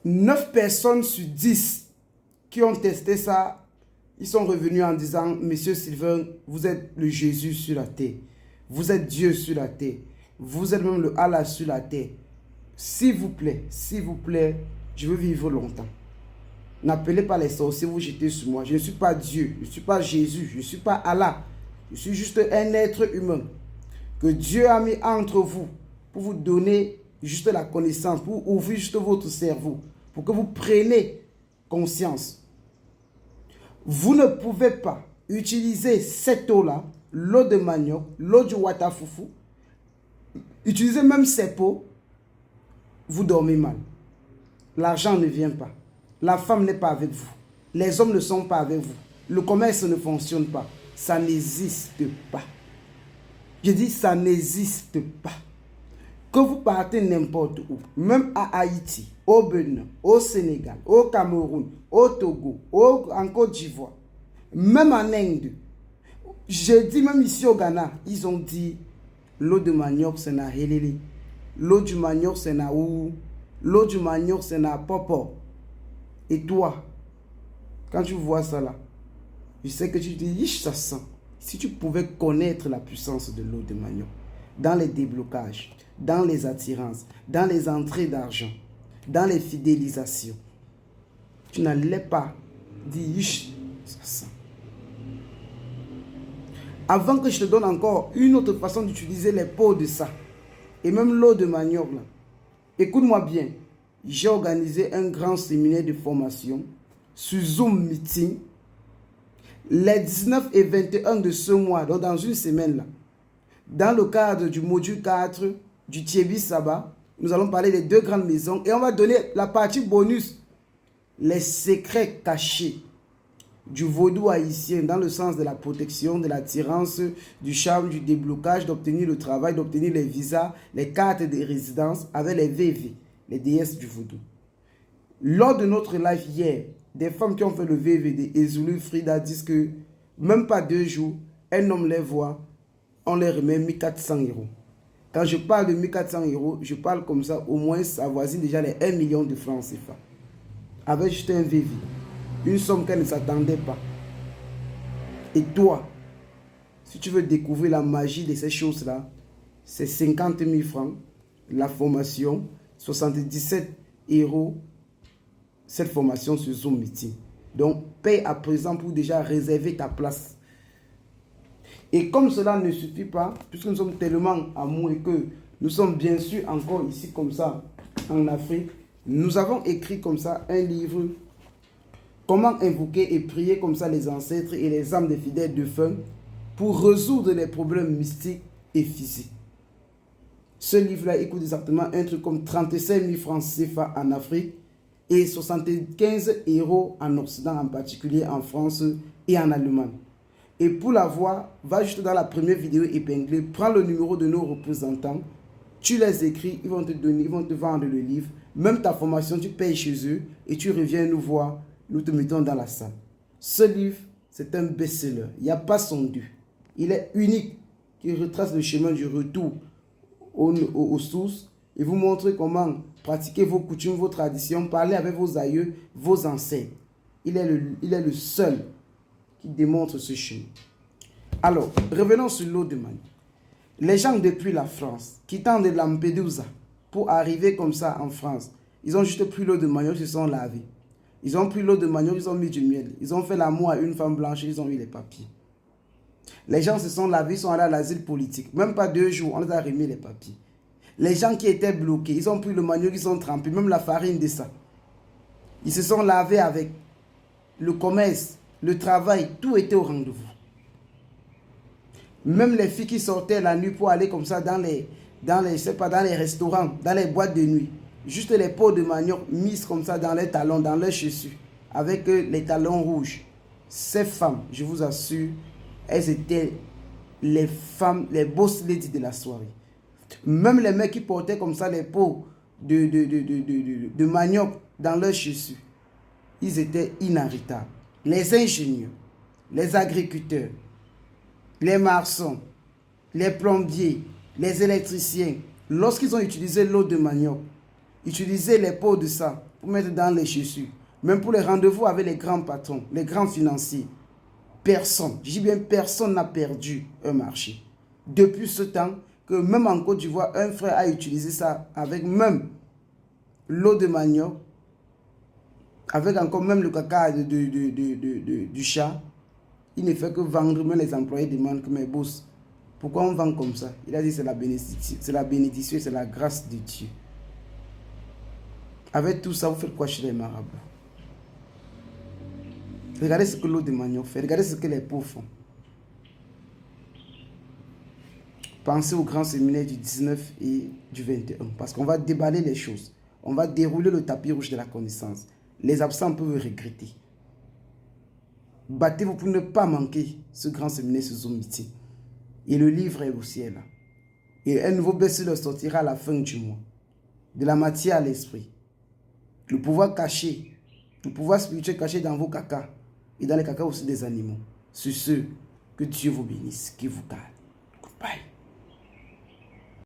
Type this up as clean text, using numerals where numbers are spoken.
9 personnes sur 10 qui ont testé ça, ils sont revenus en disant, Monsieur Sylvain, vous êtes le Jésus sur la terre. Vous êtes Dieu sur la terre. Vous êtes même le Allah sur la terre. S'il vous plaît, je veux vivre longtemps. N'appelez pas les sorciers, vous jetez sur moi. Je ne suis pas Dieu, je ne suis pas Jésus, je ne suis pas Allah. Je suis juste un être humain que Dieu a mis entre vous pour vous donner juste la connaissance, pour ouvrir juste votre cerveau, pour que vous preniez conscience. Vous ne pouvez pas utiliser cette eau-là, l'eau de manioc, l'eau du watafoufou, utilisez même ces pots, vous dormez mal. L'argent ne vient pas. La femme n'est pas avec vous. Les hommes ne sont pas avec vous. Le commerce ne fonctionne pas. Ça n'existe pas. Je dis ça n'existe pas. Que vous partez n'importe où, même à Haïti, au Bénin, au Sénégal, au Cameroun, au Togo, en Côte d'Ivoire, même en Inde, j'ai dit même ici au Ghana, ils ont dit l'eau de manioc c'est na helele, l'eau du manioc c'est na ou, l'eau du manioc c'est na popo. Et toi, quand tu vois ça là, je sais que tu te dis, ça sent. Si tu pouvais connaître la puissance de l'eau de manioc, dans les déblocages, dans les attirances, dans les entrées d'argent, dans les fidélisations, tu n'allais pas dire, ça sent. Avant que je te donne encore une autre façon d'utiliser les pots de ça, et même l'eau de manioc là, écoute-moi bien, j'ai organisé un grand séminaire de formation sur Zoom Meeting les 19 et 21 de ce mois, donc dans une semaine là. Dans le cadre du module 4 du Thiebi Saba, nous allons parler des 2 grandes maisons et on va donner la partie bonus, les secrets cachés du vaudou haïtien dans le sens de la protection, de l'attirance, du charme, du déblocage, d'obtenir le travail, d'obtenir les visas, les cartes de résidence avec les VV, les déesses du vaudou. Lors de notre live hier, des femmes qui ont fait le VV de Ezulu Frida disent que même pas 2 jours, un homme les voit, on les remet 1400 €. Quand je parle de 1400 €, je parle comme ça, au moins ça avoisine déjà les 1 million de francs CFA. Avec juste un VV. Une somme qu'elle ne s'attendait pas. Et toi, si tu veux découvrir la magie de ces choses-là, c'est 50 000 francs, la formation, 77 € cette formation sur Zoom Meeting. Donc, paye à présent pour déjà réserver ta place. Et comme cela ne suffit pas, puisque nous sommes tellement amoureux et que nous sommes bien sûr encore ici comme ça, en Afrique, nous avons écrit comme ça un livre, comment invoquer et prier comme ça les ancêtres et les âmes des fidèles défunts pour résoudre les problèmes mystiques et physiques. Ce livre-là, il coûte exactement un truc comme 35 000 francs CFA en Afrique et 75 € en Occident, en particulier en France et en Allemagne. Et pour l'avoir, va juste dans la première vidéo épinglée, prends le numéro de nos représentants, tu les écris, ils vont te donner, ils vont te vendre le livre, même ta formation, tu payes chez eux et tu reviens nous voir, nous te mettons dans la salle. Ce livre, c'est un best-seller, il n'y a pas son dû. Il est unique, qui retrace le chemin du retour aux sources et vous montre comment pratiquer vos coutumes, vos traditions, parler avec vos aïeux, vos ancêtres. Il est le seul qui démontre ce chemin. Alors, revenons sur l'eau de manioc. Les gens depuis la France, quittant de Lampedusa pour arriver comme ça en France, ils ont juste pris l'eau de manioc, ils se sont lavés. Ils ont pris l'eau de manioc, ils ont mis du miel. Ils ont fait l'amour à une femme blanche, ils ont eu les papiers. Les gens se sont lavés, ils sont allés à l'asile politique. Même pas 2 jours, on les a remis les papiers. Les gens qui étaient bloqués, ils ont pris le manioc, ils ont trempé, même la farine de ça. Ils se sont lavés avec le commerce, le travail, tout était au rendez-vous. Même les filles qui sortaient la nuit pour aller comme ça dans les restaurants, dans les boîtes de nuit. Juste les pots de manioc mis comme ça dans les talons, dans leurs chaussures, avec les talons rouges. Ces femmes, je vous assure, elles étaient les femmes, les boss ladies de la soirée. Même les mecs qui portaient comme ça les pots de manioc dans leurs chaussures, ils étaient inarrêtables. Les ingénieurs, les agriculteurs, les maçons, les plombiers, les électriciens, lorsqu'ils ont utilisé l'eau de manioc, utilisé les pots de ça, pour mettre dans les chaussures. Même pour les rendez-vous avec les grands patrons, les grands financiers. Personne, je dis bien personne n'a perdu un marché. Depuis ce temps, que même en Côte d'Ivoire, un frère a utilisé ça avec même l'eau de manioc, avec encore même le caca du chat. Il ne fait que vendre, mais les employés demandent que mes boss, pourquoi on vend comme ça? Il a dit c'est la bénédiction, c'est la grâce de Dieu. Avec tout ça, vous faites quoi chez les marabouts? Regardez ce que l'eau de manioc fait, regardez ce que les pauvres font. Pensez au grand séminaire du 19 et du 21, parce qu'on va déballer les choses. On va dérouler le tapis rouge de la connaissance. Les absents peuvent regretter. Battez-vous pour ne pas manquer ce grand séminaire, ce Zoom meeting. Et le livre est aussi là. Et un nouveau best-seller sortira à la fin du mois. De la matière à l'esprit. Le pouvoir caché, le pouvoir spirituel caché dans vos cacas et dans les cacas aussi des animaux. Sur ce, que Dieu vous bénisse, qu'il vous garde.